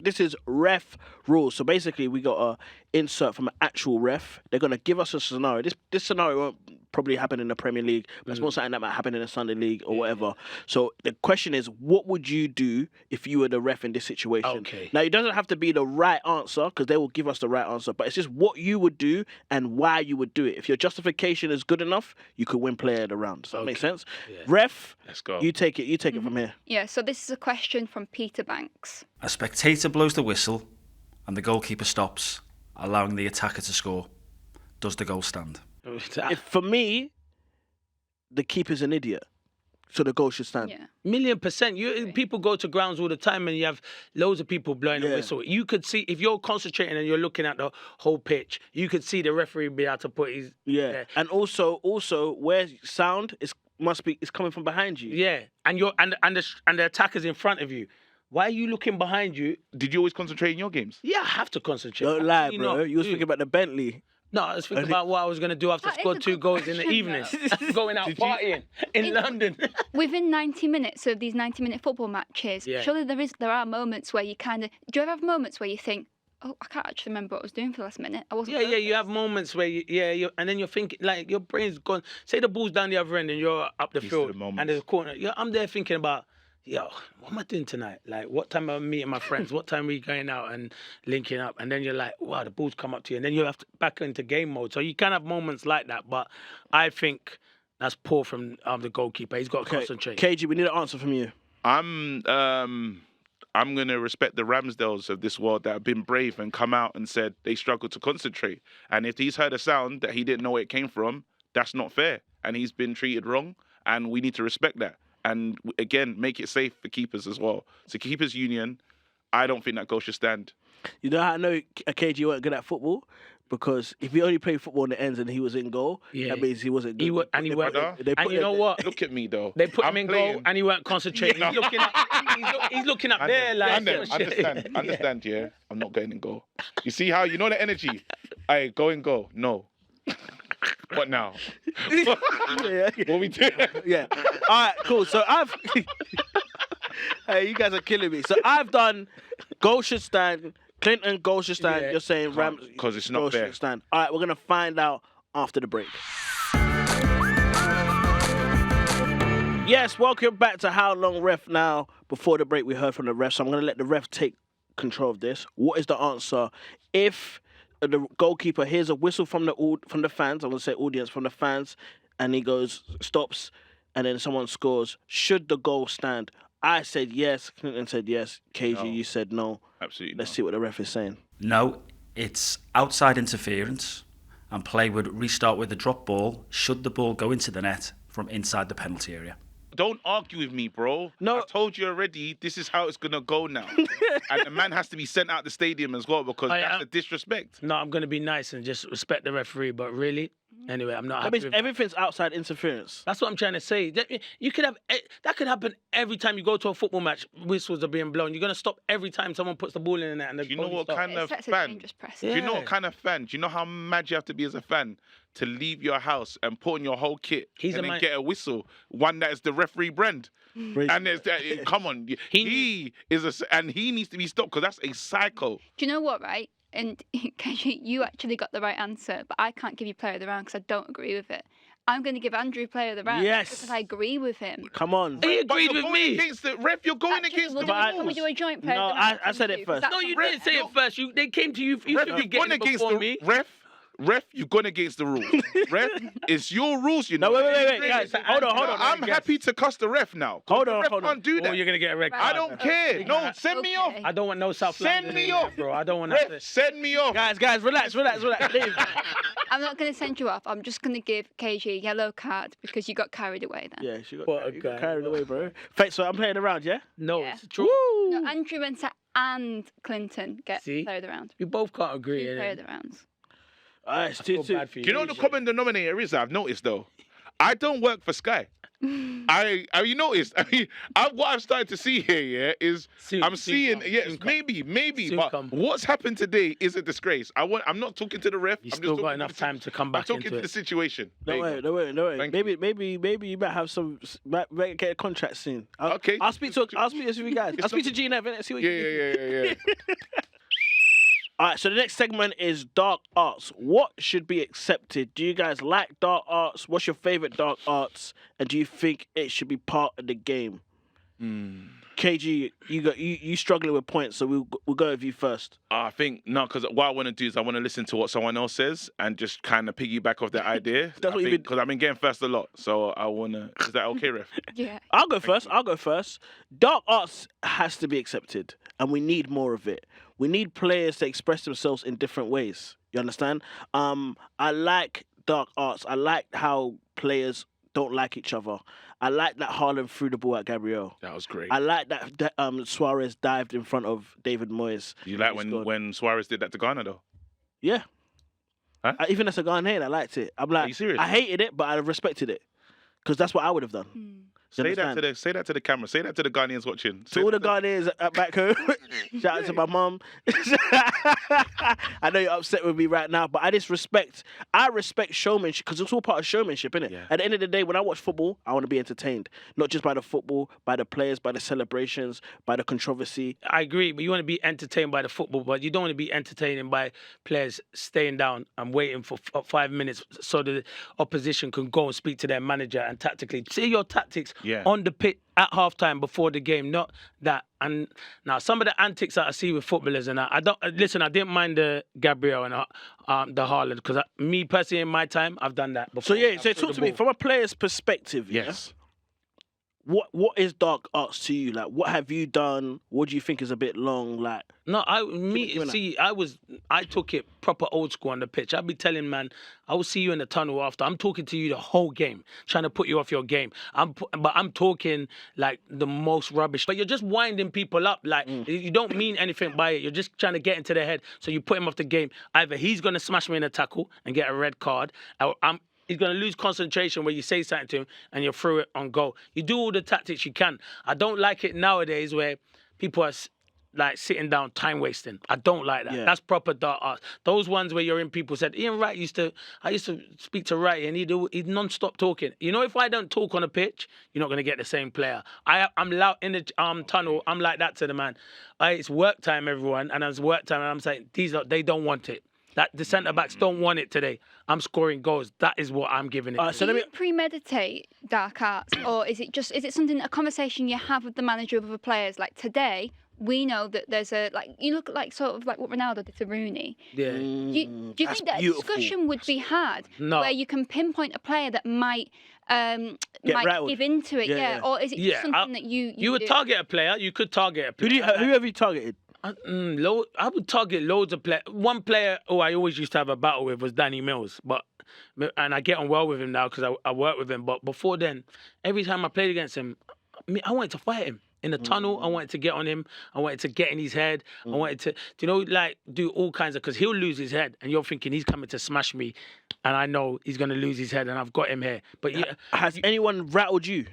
This is ref rules. So basically, we got a insert from an actual ref. They're gonna give us a scenario. This scenario won't probably happen in the Premier League, but it's more something that might happen in the Sunday League or whatever. So the question is, what would you do if you were the ref in this situation? Okay. Now, it doesn't have to be the right answer because they will give us the right answer, but it's just what you would do and why you would do it. If your justification is good enough, you could win player of the round. Does that make sense? Yeah. Ref, Let's go. you take it. You take it from here. Yeah, so this is a question from Peter Banks. A spectator blows the whistle and the goalkeeper stops, allowing the attacker to score. Does the goal stand? For me, the keeper's an idiot, so the goal should stand. Yeah. 1,000,000%. People go to grounds all the time and you have loads of people blowing a whistle. You could see, if you're concentrating and you're looking at the whole pitch, you could see the referee be able to put his... And also where sound is coming from behind you. Yeah, and the attacker's in front of you. Why are you looking behind you? Did you always concentrate in your games? Yeah, I have to concentrate. Don't lie, Absolutely bro. not. You was thinking about the Bentley. No, I was thinking about what I was going to do after I That is scored a 2 good goals in the question, evening. though. Going out partying in London. Within 90 minutes of these 90-minute football matches, surely there are moments where you kind of... Do you ever have moments where you think, oh, I can't actually remember what I was doing for the last minute? I wasn't Yeah, focused. you have moments where and then you're thinking, like, your brain's gone. Say the ball's down the other end and you're up the These are field the moments. and there's a corner. Yeah, I'm there thinking about, what am I doing tonight? Like, what time am I meeting my friends? What time are we going out and linking up? And then you're like, wow, the ball's come up to you. And then you have to back into game mode. So you can have moments like that. But I think that's poor from the goalkeeper. He's got to concentrate. KG, we need an answer from you. I'm gonna respect the Ramsdales of this world that have been brave and come out and said they struggled to concentrate. And if he's heard a sound that he didn't know where it came from, that's not fair. And he's been treated wrong, and we need to respect that. And again, make it safe for keepers as well. So keepers union, I don't think that goal should stand. You know how I know KG weren't good at football? Because if he only played football on the ends and he was in goal, that means he wasn't good. He weren't. And you know what? Look at me though. They put him I'm in playing. goal and he weren't concentrating. He's looking up. He's looking up there like. Understand. Yeah, I'm not going in goal. You see how you know the energy? I go in goal. No. What now? What we do? Yeah. All right, cool. So hey, you guys are killing me. So I've done goal should stand. Clinton, goal should stand. Yeah. You're saying Rams, 'Cause it's not goal fair. should stand. All right, we're going to find out after the break. Yes, welcome back to How Long Ref. Now, before the break, we heard from the ref, so I'm going to let the ref take control of this. What is the answer? If the goalkeeper hears a whistle from the fans, I'm going to say audience, from the fans, and he goes, stops, and then someone scores, should the goal stand? I said yes. Clinton said yes. KG, No. you said no. Absolutely. Let's see what the ref is saying. No, it's outside interference, and play would restart with a drop ball should the ball go into the net from inside the penalty area. Don't argue with me, bro. No. I told you already, this is how it's going to go now. And the man has to be sent out the stadium as well because that's a disrespect. No, I'm going to be nice and just respect the referee. But really, anyway, I'm not That happy means with everything's outside interference. That's what I'm trying to say. You could have that could happen every time you go to a football match. Whistles are being blown. You're gonna stop every time someone puts the ball in the net. And the Do you know goalie what stops. kind It of sets a fan? dangerous Do precedent. you know what kind of fan? Do you know how mad you have to be as a fan to leave your house and put on your whole kit He's a and then man- get a whistle? One that is the referee brand. And there's that. Come on, he is and he needs to be stopped because that's a psycho. Do you know what, right? And KG, you actually got the right answer, but I can't give you player of the round because I don't agree with it. I'm going to give Andrew player of the round Yes. because I agree with him. Come on. He But agreed you're with going me. against the ref. You're going Actually, against we'll the do But Can we do a joint player No, of the round? I said it Because first. that's No, you ref. didn't say it first. They came to you. You Ref, should be you've gone getting it against before the me. ref. You've gone against the rules. Ref, it's your rules. You know. No, wait, guys. Hold on. I'm happy to cuss the ref now. Hold The on, ref hold on. can't do Oh, that. you're gonna get a red Right. card. I don't care. No, send me off. Okay. I don't want no South Send London me in there, off. bro. I don't want Ref, that. send me off. Guys, relax. Leave. I'm not going to send you off. I'm just going to give KG a yellow card because you got carried away then. Yeah, she got, What a you got guy. carried away, bro. So I'm playing around, yeah? No, Yeah. it's true. No, Andrew Mensah and Clinton get See? player of the round. We both can't agree. Two player innit? of the rounds. All right, it's I feel 2-2. bad for you. Do you know what the common denominator is? I've noticed though. I don't work for Sky. you noticed? What I've started to see here, yeah, is I'm seeing, yes, maybe, Soon but come. what's happened today is a disgrace. I'm not talking to the ref. You I'm still just got talking enough to the time to come I'm back talking into to the it. situation. Don't There you worry, go. don't worry. Thank Maybe you might have some. Might get a contract soon. Okay. I'll speak to you guys. I'll speak to G Nev and see what. Yeah. All right, so the next segment is dark arts. What should be accepted? Do you guys like dark arts? What's your favorite dark arts? And do you think it should be part of the game? KG, you struggling with points, so we'll go with you first. I think no, because what I want to do is I want to listen to what someone else says and just kind of piggyback off their idea. That's what you've been. Because I've been getting first a lot, so I want to. Is that okay, ref? Yeah. I'll go first. Dark arts has to be accepted, and we need more of it. We need players to express themselves in different ways. You understand? I like dark arts. I like how players don't like each other. I like that Haaland threw the ball at Gabriel. That was great. I like that Suarez dived in front of David Moyes. You like He when scored. when Suarez did that to Ghana though? Yeah. Huh? Even as a Ghanaian, I liked it. I'm like, Are you serious? I hated it, but I respected it because that's what I would have done. You Say that understand? to the camera. Say that to the Ghanaians watching. To all the Ghanaians at back home, shout out to my mum. I know you're upset with me right now, but I respect showmanship because it's all part of showmanship, innit? Yeah. At the end of the day, when I watch football, I want to be entertained, not just by the football, by the players, by the celebrations, by the controversy. I agree, but you want to be entertained by the football, but you don't want to be entertained by players staying down and waiting for 5 minutes so the opposition can go and speak to their manager and tactically see your tactics on the pitch at halftime before the game, not that. And now some of the antics that I see with footballers and I don't listen. I didn't mind the Gabriel and the Haaland because me personally in my time I've done that before. So talk to me from a player's perspective. Yes. What is dark arts to you? Like, what have you done? What do you think is a bit long? Like, no, I took it proper old school on the pitch. I'd be telling man, I will see you in the tunnel after. I'm talking to you the whole game, trying to put you off your game. But I'm talking like the most rubbish. But you're just winding people up. Like you don't mean anything by it. You're just trying to get into their head. So you put him off the game. Either he's gonna smash me in a tackle and get a red card, or he's going to lose concentration where you say something to him and you're through it on goal. You do all the tactics you can. I don't like it nowadays where people are like sitting down, time wasting. I don't like that. Yeah. That's proper dark art. Those ones where you're in, people said, Ian Wright I used to speak to Wright and he'd non-stop talking. You know, if I don't talk on a pitch, you're not going to get the same player. I'm loud in the tunnel. I'm like that to the man. It's work time, everyone. And it's work time. And I'm saying, they don't want it. That the centre-backs don't want it today. I'm scoring goals. That is what I'm giving it. Do you premeditate dark arts, or is it something, a conversation you have with the manager of other players? Like today, we know that there's you look like sort of like what Ronaldo did to Rooney. Yeah. Do you think that beautiful. a discussion would be had where you can pinpoint a player that might rattled. give into it? Yeah. Or is it just something that you would do? target a player. You could target a player. who have you targeted? I would target loads of players. One player who I always used to have a battle with was Danny Mills, and I get on well with him now because I work with him. But before then, every time I played against him, I wanted to fight him in the tunnel. I wanted to get on him. I wanted to get in his head. I wanted to, do all kinds of, because he'll lose his head, and you're thinking he's coming to smash me, and I know he's going to lose his head, and I've got him here. But Has anyone rattled you?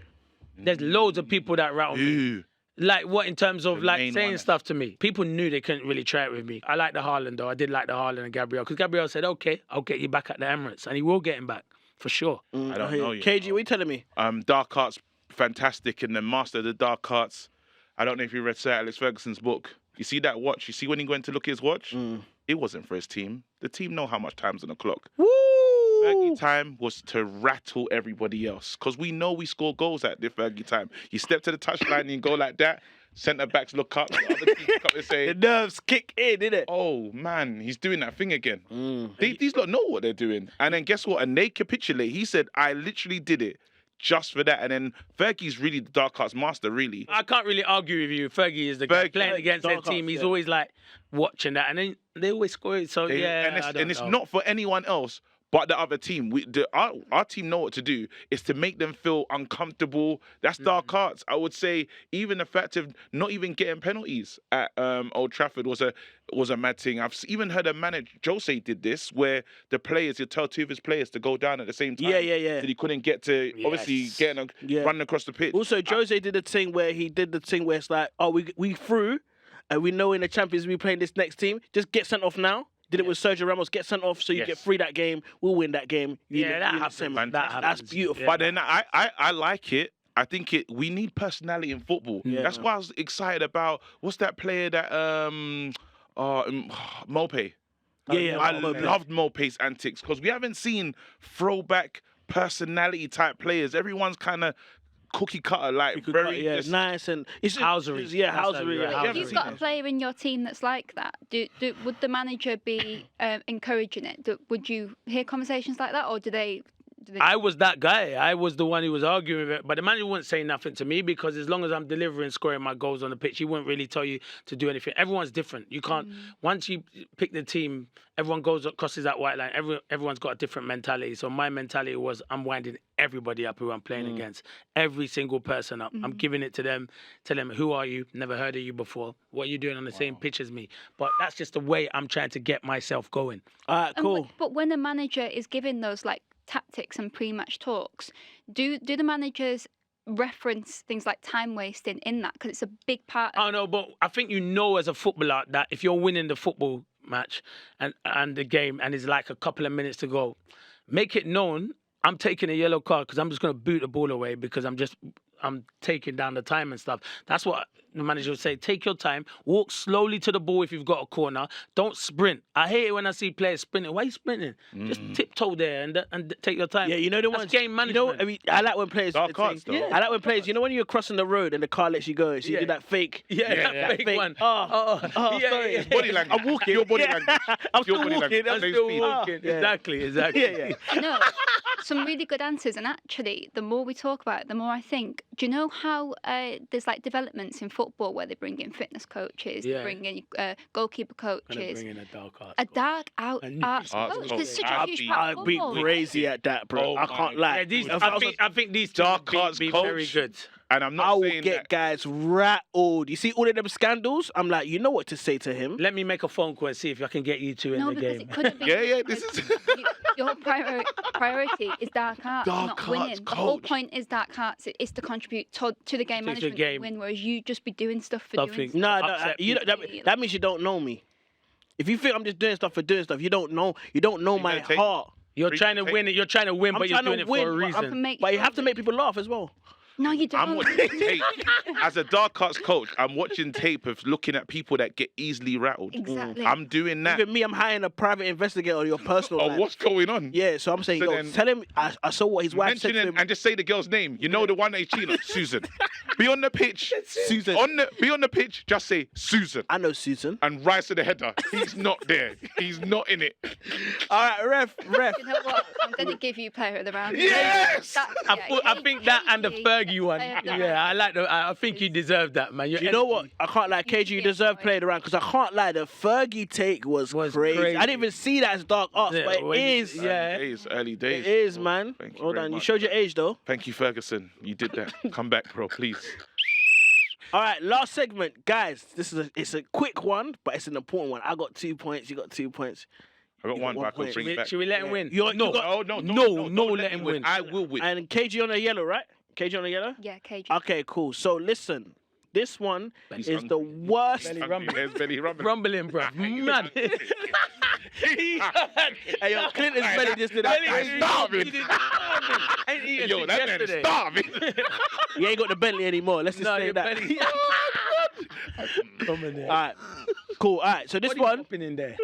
There's loads of people that rattle me. Like what in terms of saying stuff to me? People knew they couldn't really try it with me. I like the Haaland though. I did like the Haaland and Gabriel because Gabriel said, "Okay, I'll get you back at the Emirates," and he will get him back for sure. I don't know you. KG, what are you telling me? Dark arts, fantastic, and then master of the dark arts. I don't know if you read Sir Alex Ferguson's book. You see that watch? You see when he went to look at his watch? It wasn't for his team. The team know how much time's on the clock. Woo! Fergie time was to rattle everybody else because we know we score goals at the Fergie time. You step to the touchline and you go like that. Centre backs look up, the other team look up and say, The nerves kick in, innit? "Oh man, he's doing that thing again." These lot know what they're doing, and then guess what? And they capitulate. He said, "I literally did it just for that." And then Fergie's really the dark arts master, really. I can't really argue with you. Fergie is the guy playing against their dark team. arts, He's yeah. always like watching that, and then they always score it. So And it's not for anyone else But the other team, our team know what to do. Is to make them feel uncomfortable. That's dark arts. I would say even the fact of not even getting penalties at Old Trafford was a mad thing. I've even heard a manager, Jose did this, where the players, he'd tell two of his players to go down at the same time. Yeah. That he couldn't get to, obviously, running across the pitch. Also, Jose did the thing where it's like, oh, we through, and we know in the Champions League we playing this next team. Just get sent off now. Did it with Sergio Ramos, get sent off so you get free that game. We'll win that game. That happens. That's beautiful. But then I like it. I think we need personality in football. Yeah. That's why I was excited about, what's that player that, Mope. I loved Mope's antics because we haven't seen throwback personality type players. Everyone's kind of cookie cutter, like very just nice and it's housery. If you've got a player in your team that's like that, would the manager be encouraging it? Would you hear conversations like that, or do they? I was that guy. I was the one who was arguing with it. But the manager wouldn't say nothing to me because as long as I'm delivering, scoring my goals on the pitch, he wouldn't really tell you to do anything. Everyone's different. You can't, once you pick the team, everyone crosses that white line. Everyone's got a different mentality. So my mentality was I'm winding everybody up who I'm playing against. Every single person up. I'm giving it to them. Tell them, who are you? Never heard of you before. What are you doing on the same pitch as me? But that's just the way I'm trying to get myself going. All right, cool. But when a manager is giving those like tactics and pre-match talks, do the managers reference things like time wasting in that, because it's a big part of... Oh no, but I think as a footballer that if you're winning the football match and the game and it's like a couple of minutes to go, make it known I'm taking a yellow card because I'm just going to boot the ball away because I'm taking down the time and stuff. That's what the manager would say. Take your time. Walk slowly to the ball if you've got a corner. Don't sprint. I hate it when I see players sprinting. Why are you sprinting? Just tiptoe there and take your time. Yeah, you know the ones. Game management. I mean, I like when players. Dark arts, though. I like when players. You know when you're crossing the road and the car lets you go, so you do that fake. That fake one. Sorry. Body language. I'm walking. Your body language. I'm Your still body walking. language. I'm Same still speed. walking. Exactly. Yeah. No, some really good answers. And actually, the more we talk about it, the more I think, do you know how there's like developments in football where they bring in fitness coaches, they bring in goalkeeper coaches, Bring in a dark art. a dark arts coach? There's such a huge part of I'd be football. crazy at that, bro. I can't lie. I think these Dark two arts be coach. very good. And I'm I not will saying get that. guys rattled. You see all of them scandals? I'm like, you know what to say to him. Let me make a phone call and see if I can get you two in No, the because game. it couldn't be. Yeah, this is... Your priority is dark arts, Dark not arts winning. The whole coach. point is dark arts. It's to contribute to the game To the management game. to win, whereas you just be doing stuff for Nothing. doing stuff. No, Upset you people. that means you don't know me. If you think I'm just doing stuff for doing stuff, you don't know my gonna take- heart. You're trying to win it. You're trying to win, I'm but you're trying doing to it win, for a but I'm reason. But you have to make people laugh as well. No, you don't. I'm watching tape. As a dark arts coach, I'm watching tape of looking at people that get easily rattled. Exactly. I'm doing that. Even me, I'm hiring a private investigator on your personal Oh, life. what's going on? Yeah, so I'm saying, So yo, then- tell him I saw what his wife said Mention to it him. and just say the girl's name. You know the one that he's cheating on, Susan. Be on the pitch. Susan. Be on the pitch. Just say Susan I know Susan. and rise to the header. He's not there. He's not in it. All right, ref. You know what? I'm going to give you player of the round. Yes! I think that and the Fergie one. Player of the round. Yeah, I like the. I think you deserve that, man. You know what? I can't lie, KG, you deserve playing around because I can't lie, the Fergie take was crazy. crazy. I didn't even see that as dark arts, Yeah, but it when you- is. yeah. Early days. It is, man. Thank you Hold very on, you much. showed your age though. Thank you, Ferguson. You did that. Come back, bro, please. All right, last segment, guys. It's a quick one, but it's an important one. I got 2 points. You got 2 points. I got You one, got but I one could point. bring it back. Should we let him win? You no, got- Oh, no, no, don't let him win. I will win. And KG on a yellow, right? KG on a yellow. Yeah, KG. Okay, cool. So listen, this one He's is hungry. the worst. Belly Hungry, rumbling. there's belly rumbling. Rumbling, bro. Mad. Hey, yo, Clinton's belly just did that. Belly is starving. He did starving. Ain't eating Yo, since that man is yesterday. starving. You ain't got the Bentley anymore. Let's just No, say your that. belly. Come in there. All right, cool. All right, so this What are you one. popping in there?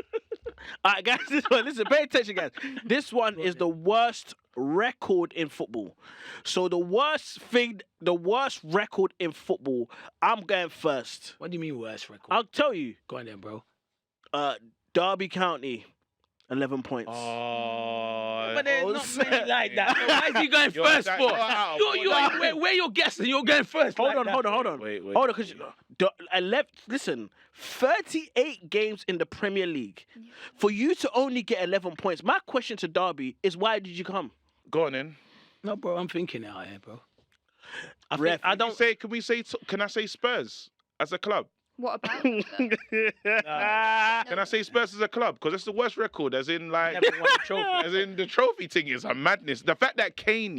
All right, guys, this one. Listen, pay attention, guys. This one is the worst record in football. So the worst record in football. I'm going first. What do you mean worst record? I'll tell you. Go on then, bro. Derby County, 11 points. Oh, But there's oh, not many like that. So why is he going You're first that- for? you're out of order. Where you're guessing, you're going first. Hold like on, that. hold on. Wait. Hold on, because Listen, 38 games in the Premier League. For you to only get 11 points, my question to Derby is, why did you come? Go on in. No, bro, I'm thinking it out here, bro. Ref, I don't say. Can I say Spurs as a club? What about them? Can I say Spurs as a club? Because it's the worst record, as in like, never won a trophy. as in the trophy thing is a madness. The fact that Kane,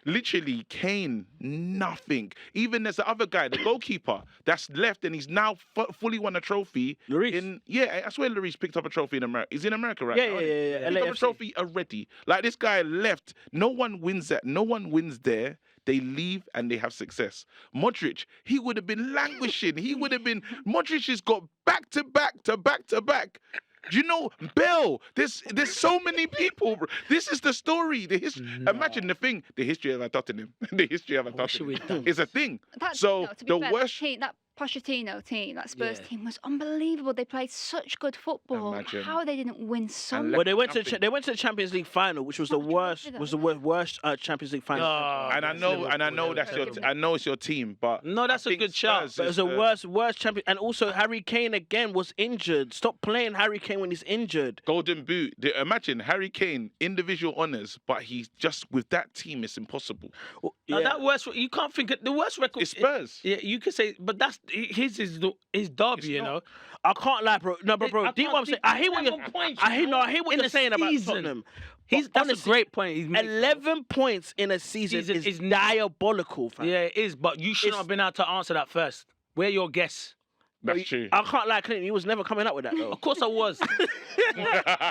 literally Kane, nothing. Even there's the other guy, the goalkeeper, that's left, and he's now fully won a trophy. Lloris. I swear Lloris picked up a trophy in America. He's in America right Yeah, now. yeah. Picked up a LAFC. trophy already. Like, this guy left. No one wins that. No one wins there. They leave and they have success. Modric, he would have been languishing. Modric has got back to back to back to back. Do you know, Bell, there's so many people. Bro. This is the story. Imagine the history of Tottenham. The history of Tottenham is a thing. So to be the fair, worst... that Pochettino team, that Spurs Yeah. team was unbelievable. They played such good football. Imagine. How they didn't win so And much. Well, they went to Nothing. the Champions League final, which was the Not a worst. trophy, Was though, the worst Champions League final. And I know that's your. I know it's your team, but No, that's I a think good shout. Spurs But it is was the the worst champion. And also, Harry Kane again was injured. Stop playing Harry Kane when he's injured. Golden Boot. Imagine Harry Kane individual honors, but he's just with that team. It's impossible. Well, Now, yeah. that worst, you can't think of the worst record. It's Spurs. Yeah, you could say, but that's his derby, you know. I can't lie, bro. No, but bro, I do you know what I'm can't saying? I think hear what you're. 11 points, I hear you know, what in you're a saying about season. Tottenham. That's But a great point. He's making. 11 points in a season is diabolical, fam. Yeah, it is, but you shouldn't have been able to answer that first. Where your guess? That's true. I can't lie, Clinton. He was never coming up with that, though. Of course I was.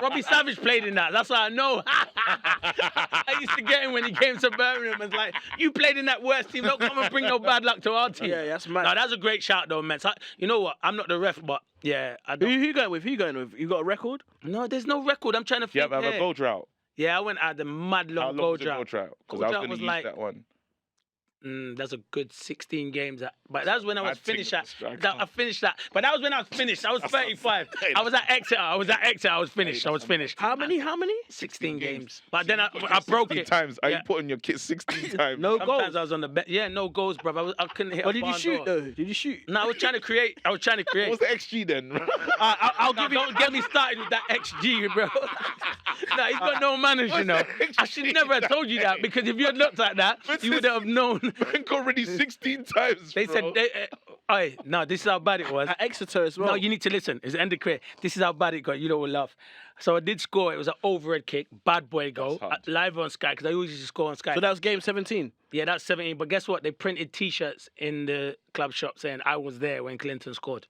Robbie Savage played in that. That's why I know. I used to get him when he came to Birmingham and was like, you played in that worst team. Don't come and bring no bad luck to our team. Yeah, that's mad. No, that's a great shout, though, man. So, you know what? I'm not the ref, but yeah. I Who don't... you going with? Who you going with? You got a record? No, there's no record. I'm trying to Do you think. have a here. goal drought? Yeah, I went out the mad How long long goal was the goal drought. drought? Because Goal I was drought going was to use like- that one. That's a good 16 games. But that was when I was Mad thing finished with at. the striker. I finished that. But that was when I was finished. I was 35. I was at Exeter. I was finished. I was finished. How many? 16 games. But then I broke 16 it. times. Are you Yeah. putting your kit 16 times? No Sometimes goals. I was on the bench. Yeah, no goals, bro. I couldn't hit. Or a did you barn shoot, door. though? Did you shoot? No, I was trying to create. What was the XG then? I'll No, give you. don't get me started with that XG, bro. No, he's got no manners, you know. I should never have told you that because if you had looked at that, you would have known. Bank already 16 times. They bro. said, no, this is how bad it was. At Exeter as well. No, you need to listen. It's the end of career. This is how bad it got. You know what laugh. So I did score. It was an overhead kick, bad boy goal, hard. live on Sky because I always used to score on Sky. So that was game 17. Yeah, that's 17. But guess what? They printed T-shirts in the club shop saying I was there when Clinton scored.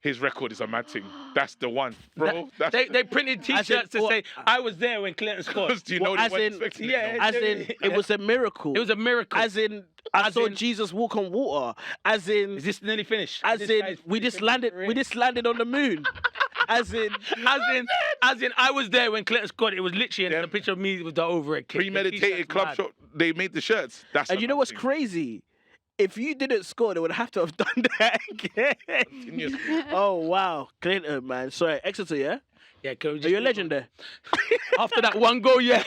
His record is a mad thing. That's the one, bro. That's They printed T-shirts to say I was there when Clinton scored. Do you know Well, they as weren't in- expecting yeah, it? As in, it was a miracle. It was a miracle. As in, I As saw in- Jesus walk on water. As in, Is this nearly finished? as This in, guy's we just landed. We just landed on the moon. As in, as in, I was there when Clinton scored. It was literally Yeah. the picture of me with the overhead kick. The Premeditated T-shirt's club mad. shop. They made the shirts. That's and a you know mad what's thing. crazy? If you didn't score, they would have to have done that again. Continuous. Oh wow, Clinton, man. Sorry, Exeter, yeah. Yeah, can we Are just you a legend there? After that one goal, yeah.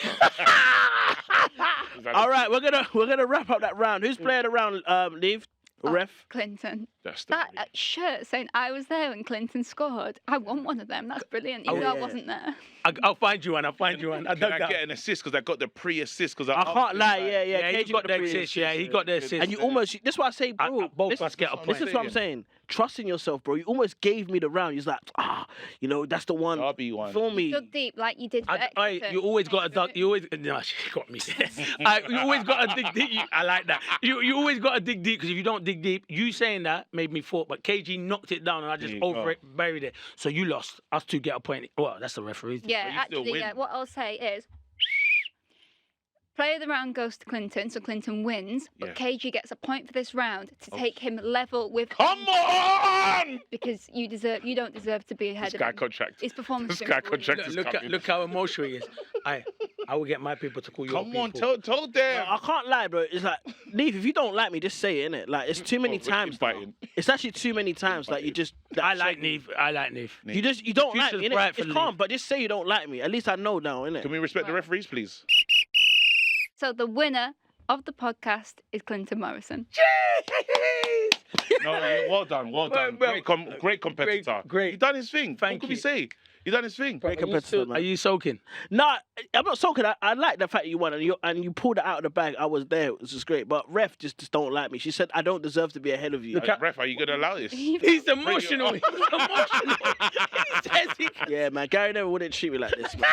All right, we're gonna wrap up that round. Who's playing the round? Leave. Ref. Clinton. That's the That shirt saying I was there when Clinton scored. I want one of them. That's brilliant. Even though I yeah. wasn't there. I'll find you one. I Can dug I that. get an assist? Because I got the pre-assist. Because I can't lie. Yeah. Yeah, he KG got the free assist. Yeah, he got the assist. And you almost. That's why I say, bro. both of us get a point. This is what I'm saying. Trust in yourself, bro. You almost gave me the round. You're like, that's the one. Derby one. Feel me? Dug deep like you did for Exeter. You always got to dug. You always. No, she got me. You always got to dig deep. I like that. You always got to dig deep because if you don't dig deep, you saying that made me thought. But KG knocked it down and I just There you go. buried it. So you lost. Us two get a point. Well, that's the referee. Yeah, But you still actually, win. yeah. What I'll say is, player of the round goes to Clinton, so Clinton wins. But Yeah. KG gets a point for this round to take him level with. Come on! Because you don't deserve to be ahead This of guy him. contract. His performance. This has guy been brilliant. contract is coming. Look how emotional he is. I will get my people to call you. Come on, tell them. I can't lie, bro. It's like, Leave, if you don't like me, just say it, innit? Like, it's too many Oh, times. now. inviting. It's actually too many times. Like, you just. I like Neve. You don't like Future's me, bright innit? for It's calm, Neve. but just say you don't like me. At least I know now, innit? Can we respect the referees, please? So the winner of the podcast is Clinton Morrison. No, yeah, well done. Well, Great competitor. great. He done his thing. Thank What could you. we say? He done his thing. Great competitor, man. Are you soaking? No, I'm not sulking. I like the fact that you won and you pulled it out of the bag. I was there. It was just great. But ref just don't like me. She said I don't deserve to be ahead of you. Ref, are you gonna allow this? He's emotional. He's emotional. He says he Yeah, man. Gary never wouldn't treat me like this, man.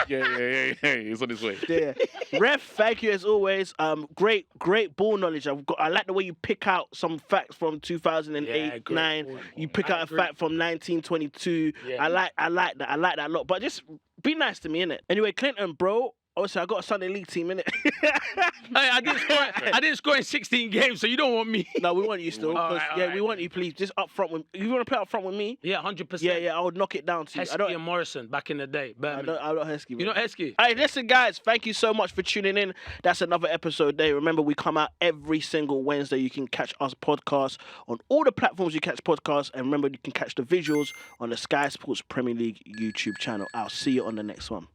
Yeah. He's on his way. Yeah. Ref, thank you as always. Great ball knowledge. I like the way you pick out some facts from 2008, Yeah, great 9. ball. You pick I out agree. a fact from 1922. Yeah. I like that. I like that a lot. But just be nice to me, innit? Anyway, Clinton, bro. Obviously, I got a Sunday League team, innit? I didn't score in 16 games, so you don't want me. No, we want you still. All 'cause, right, yeah, all we right. want you, please. Just up front with. You want to play up front with me? Yeah, 100%. Yeah, I would knock it down to you. Heskey and Morrison back in the day. I'm not Heskey. You know Heskey? Hey, listen, guys, thank you so much for tuning in. That's another episode there. Remember, we come out every single Wednesday. You can catch us podcasts on all the platforms you catch podcasts. And remember, you can catch the visuals on the Sky Sports Premier League YouTube channel. I'll see you on the next one.